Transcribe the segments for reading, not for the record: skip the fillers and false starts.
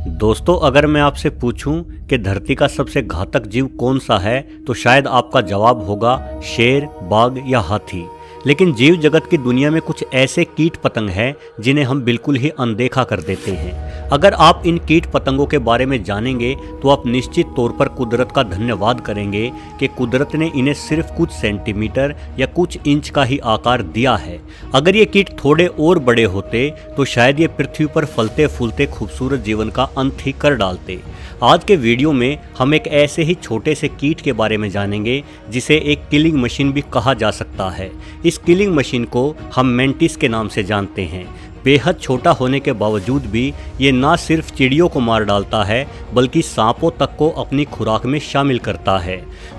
दोस्तों, अगर मैं आपसे पूछूं कि धरती का सबसे घातक जीव कौन सा है तो शायद आपका जवाब होगा शेर, बाघ या हाथी। लेकिन जीव जगत की दुनिया में कुछ ऐसे कीट पतंग हैं जिन्हें हम बिल्कुल ही अनदेखा कर देते हैं। अगर आप इन कीट पतंगों के बारे में जानेंगे तो आप निश्चित तौर पर कुदरत का धन्यवाद करेंगे कि कुदरत ने इन्हें सिर्फ कुछ सेंटीमीटर या कुछ इंच का ही आकार दिया है। अगर ये कीट थोड़े और बड़े होते तो शायद ये पृथ्वी पर फलते फूलते खूबसूरत जीवन का अंत ही कर डालते। आज के वीडियो में हम एक ऐसे ही छोटे से कीट के बारे में जानेंगे जिसे एक किलिंग मशीन भी कहा जा सकता है। इस किलिंग मशीन को हम मेंटिस के नाम से जानते हैं। बेहद छोटा होने के बावजूद भी ये ना सिर्फ चिड़ियों को मार डालता है बल्कि सांपों तक को अपनी खुराक में शामिल करता है।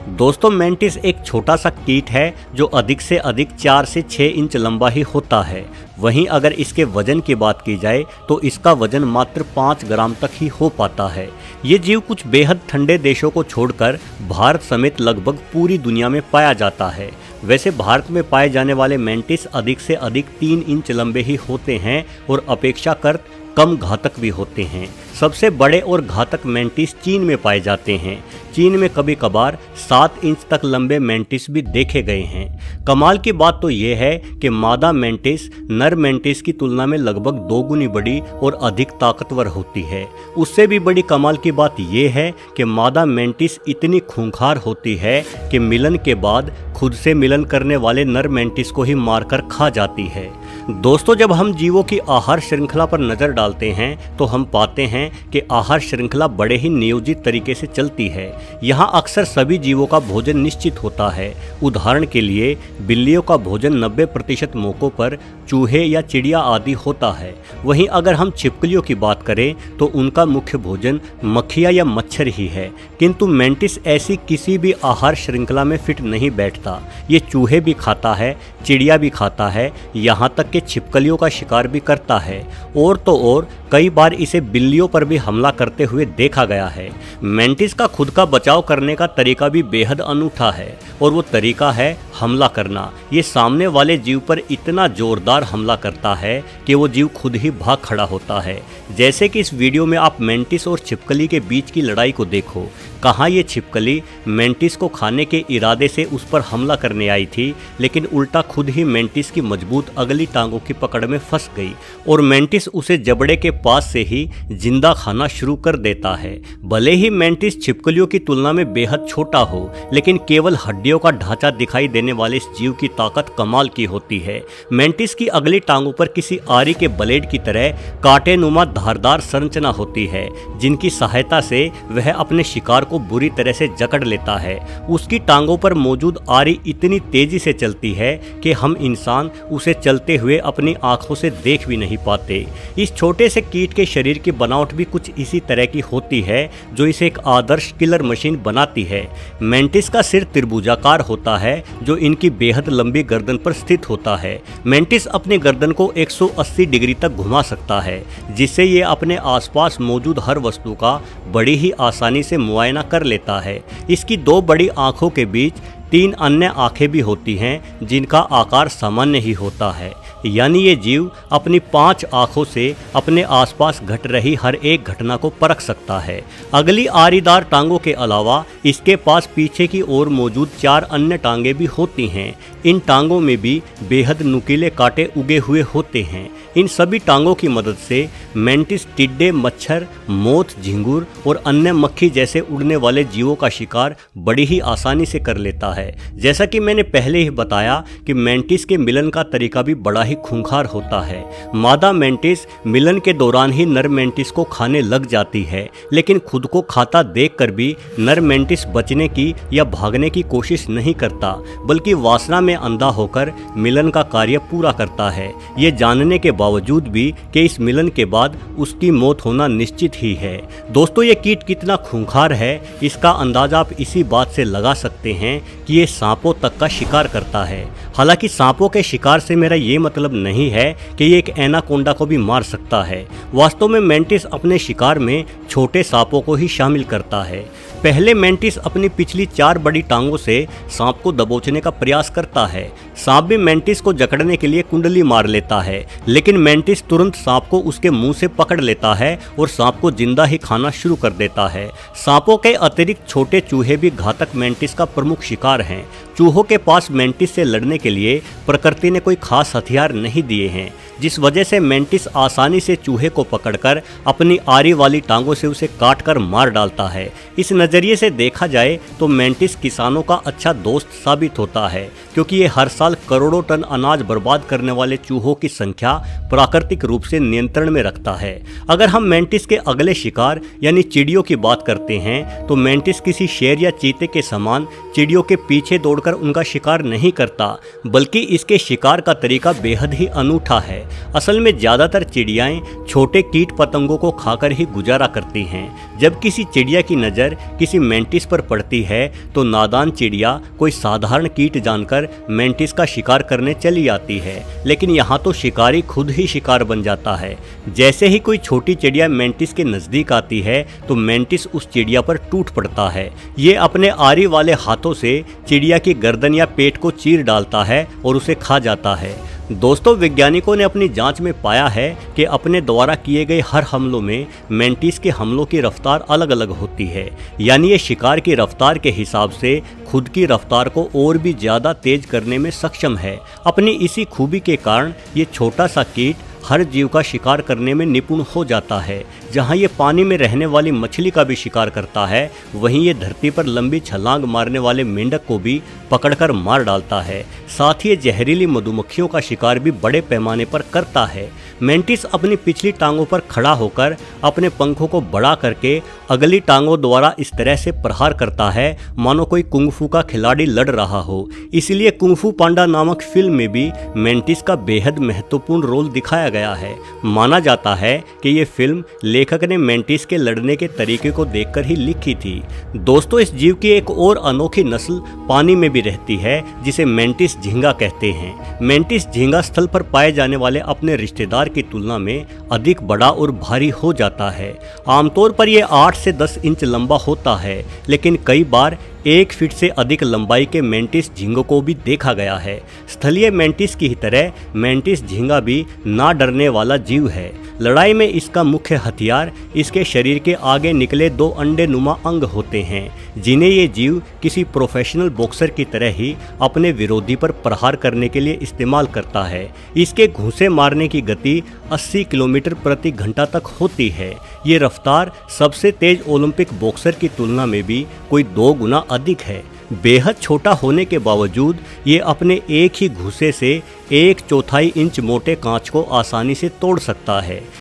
दोस्तों, मेंटिस एक छोटा सा कीट है जो अधिक से अधिक 4 से 6 इंच लंबा ही होता है। वहीं अगर इसके वजन की बात की जाए तो इसका वजन मात्र 5 ग्राम तक ही हो पाता है। ये जीव कुछ बेहद ठंडे देशों को छोड़कर भारत समेत लगभग पूरी दुनिया में पाया जाता है। वैसे भारत में पाए जाने वाले मेंटिस अधिक से अधिक 3 इंच लंबे ही होते हैं और अपेक्षाकृत कम घातक भी होते हैं। सबसे बड़े और घातक मेंटिस चीन में पाए जाते हैं। चीन में कभी कभार 7 इंच तक लंबे मेंटिस भी देखे गए हैं। कमाल की बात तो यह है कि मादा मेंटिस नर मेंटिस की तुलना में लगभग 2 गुनी बड़ी और अधिक ताकतवर होती है। उससे भी बड़ी कमाल की बात यह है कि मादा मेंटिस इतनी खूंखार होती है कि मिलन के बाद खुद से मिलन करने वाले नर मेंटिस को ही मारकर खा जाती है। दोस्तों, जब हम जीवों की आहार श्रृंखला पर नजर डालते हैं तो हम पाते हैं कि आहार श्रृंखला बड़े ही नियोजित तरीके से चलती है। यहाँ अक्सर सभी जीवों का भोजन निश्चित होता है। उदाहरण के लिए बिल्लियों का भोजन 90% मौकों पर चूहे या चिड़िया आदि होता है। वहीं अगर हम छिपकलियों की बात करें तो उनका मुख्य भोजन मक्खियाँ या मच्छर ही है। किंतु मेंटिस ऐसी किसी भी आहार श्रृंखला में फिट नहीं बैठता। ये चूहे भी खाता है, चिड़िया भी खाता है, यहाँ तक कि छिपकलियों का शिकार भी करता है। और तो और कई बार इसे बिल्लियों पर भी हमला करते हुए देखा गया है। मेंटिस का खुद का बचाव करने का तरीका भी बेहद अनूठा है और वो तरीका है हमला करना। ये सामने वाले जीव पर इतना जोरदार हमला करता है कि वो जीव खुद ही भाग खड़ा होता है। जैसे कि इस वीडियो में आप मेंटिस और छिपकली के बीच की लड़ाई को देखो। कहाँ ये छिपकली मेंटिस को खाने के इरादे से उस पर हमला करने आई थी, लेकिन उल्टा खुद ही मेंटिस की मजबूत अगली टांगों की पकड़ में फंस गई और मेंटिस उसे जबड़े के पास से ही जिंदा खाना शुरू कर देता है। भले ही मेंटिस छिपकलियों की तुलना में बेहद छोटा हो, लेकिन केवल हड्डियों का ढांचा दिखाई देने वाले इस जीव की ताकत कमाल की होती है। मेंटिस की अगली टांगों पर किसी आरी के ब्लेड की तरह कांटेनुमा धारदार संरचना होती है, जिनकी सहायता से वह अपने शिकार को बुरी तरह से जकड़ लेता है। उसकी टांगों पर मौजूद आरी इतनी तेजी से चलती है कि हम इंसान उसे चलते हुए अपनी आंखों से देख भी नहीं पाते। इस छोटे से कीट के शरीर की बनावट भी कुछ इसी तरह की होती है जो इसे एक आदर्श किलर मशीन बनाती है। मेंटिस का सिर त्रिभुजाकार होता है जो इनकी बेहद लंबी गर्दन पर स्थित होता है। मेंटिस अपनी गर्दन को 180 डिग्री तक घुमा सकता है, जिससे ये अपने आसपास मौजूद हर वस्तु का बड़ी ही आसानी से मुआयना कर लेता है। इसकी 2 बड़ी आंखों के बीच 3 अन्य आंखें भी होती हैं जिनका आकार सामान्य ही होता है। यानी ये जीव अपनी 5 आंखों से अपने आसपास घट रही हर एक घटना को परख सकता है। अगली आरीदार टांगों के अलावा इसके पास पीछे की ओर मौजूद 4 अन्य टांगें भी होती हैं। इन टांगों में भी बेहद नुकीले कांटे उगे हुए होते हैं। इन सभी टांगों की मदद से मेंटिस टिड्डे, मच्छर, मोथ, झिंगुर और अन्य मक्खी जैसे उड़ने वाले जीवों का शिकार बड़ी ही आसानी से कर लेता है। जैसा कि मैंने पहले ही बताया कि मेंटिस के मिलन का तरीका भी बड़ा ही खूंखार होता है। मादा मेंटिस मिलन के दौरान ही नर मेंटिस को खाने लग जाती है, लेकिन खुद को खाता देखकर भी नर मेंटिस बचने की या भागने की कोशिश नहीं करता, बल्कि वासना में अंधा होकर मिलन का कार्य पूरा करता है, ये जानने के बावजूद भी कि इस मिलन के बाद उसकी मौत होना निश्चित ही है। दोस्तों, ये कीट कितना खूंखार है इसका अंदाजा आप इसी बात से लगा सकते हैं कि ये सांपों तक का शिकार करता है। हालांकि सांपों के शिकार से मेरा ये मतलब नहीं है कि ये एक एनाकोंडा को भी मार सकता है। वास्तव में मेंटिस अपने शिकार में छोटे सांपों को ही शामिल करता है। पहले मेंटिस अपनी पिछली 4 बड़ी टांगों से सांप को दबोचने का प्रयास करता है। सांप भी मेंटिस को जकड़ने के लिए कुंडली मार लेता है, लेकिन मेंटिस तुरंत सांप को उसके मुंह से पकड़ लेता है और सांप को जिंदा ही खाना शुरू कर देता है। सांपों के अतिरिक्त छोटे चूहे भी घातक मेंटिस का प्रमुख शिकार हैं। चूहों के पास मेंटिस से लड़ने के लिए प्रकृति ने कोई खास हथियार नहीं दिए हैं, जिस वजह से मेंटिस आसानी से चूहे को पकड़कर अपनी आरी वाली टांगों से उसे काट कर मार डालता है। इस नज़रिए से देखा जाए तो मेंटिस किसानों का अच्छा दोस्त साबित होता है, क्योंकि ये हर साल करोड़ों टन अनाज बर्बाद करने वाले चूहों की संख्या प्राकृतिक रूप से नियंत्रण में रखता है। अगर हम मेंटिस के अगले शिकार यानी चिड़ियों की बात करते हैं तो मेंटिस किसी शेर या चीते के समान चिड़ियों के पीछे दौड़कर उनका शिकार नहीं करता, बल्कि इसके शिकार का तरीका बेहद ही अनूठा है। असल में ज्यादातर चिड़ियाएं छोटे कीट पतंगों को खाकर ही गुजारा करती हैं। जब किसी चिड़िया की नज़र किसी मेंटिस पर पड़ती है तो नादान चिड़िया कोई साधारण कीट जानकर मेंटिस का शिकार करने चली आती है, लेकिन यहाँ तो शिकारी खुद ही शिकार बन जाता है। जैसे ही कोई छोटी चिड़िया मेंटिस के नज़दीक आती है तो मेंटिस उस चिड़िया पर टूट पड़ता है। ये अपने आरी वाले हाथों से चिड़िया की गर्दन या पेट को चीर डालता है और उसे खा जाता है। दोस्तों, वैज्ञानिकों ने अपनी जांच में पाया है कि अपने द्वारा किए गए हर हमलों में मेंटिस के हमलों की रफ्तार अलग अलग होती है, यानी ये शिकार की रफ्तार के हिसाब से खुद की रफ्तार को और भी ज़्यादा तेज करने में सक्षम है। अपनी इसी खूबी के कारण ये छोटा सा कीट हर जीव का शिकार करने में निपुण हो जाता है। जहाँ ये पानी में रहने वाली मछली का भी शिकार करता है, वहीं ये धरती पर लंबी छलांग मारने वाले मेंढक को भी पकड़कर मार डालता है। साथ ही ये जहरीली मधुमक्खियों का शिकार भी बड़े पैमाने पर करता है। मेंटिस अपनी पिछली टांगों पर खड़ा होकर अपने पंखों को बड़ा करके अगली टांगों द्वारा इस तरह से प्रहार करता है मानो कोई कुंग-फू का खिलाड़ी लड़ रहा हो। इसलिए कुंग-फू पांडा नामक फिल्म में भी मेंटिस का बेहद महत्वपूर्ण रोल दिखाया गया है। माना जाता है कि ये फिल्म लेखक ने मेंटिस के लड़ने के तरीके को देखकर ही लिखी थी। दोस्तों, इस जीव की एक और अनोखी नस्ल पानी में भी रहती है, जिसे मेंटिस झींगा कहते हैं। मेंटिस झींगा स्थल पर पाए जाने वाले अपने रिश्तेदार की तुलना में अधिक बड़ा और भारी हो जाता है। आमतौर पर यह 8 से 10 इंच लंबा होता है, लेकिन कई बार 1 फीट से अधिक लंबाई के मेंटिस झींगों को भी देखा गया है। स्थलीय मेंटिस की ही तरह मेंटिस झींगा भी ना डरने वाला जीव है। लड़ाई में इसका मुख्य हथियार इसके शरीर के आगे निकले 2 अंडे नुमा अंग होते हैं, जिन्हें ये जीव किसी प्रोफेशनल बॉक्सर की तरह ही अपने विरोधी पर प्रहार करने के लिए इस्तेमाल करता है। इसके घूंसे मारने की गति 80 किलोमीटर प्रति घंटा तक होती है। ये रफ्तार सबसे तेज ओलंपिक बॉक्सर की तुलना में भी कोई 2 गुना अधिक है। बेहद छोटा होने के बावजूद ये अपने एक ही घूंसे से 1/4 इंच मोटे कांच को आसानी से तोड़ सकता है।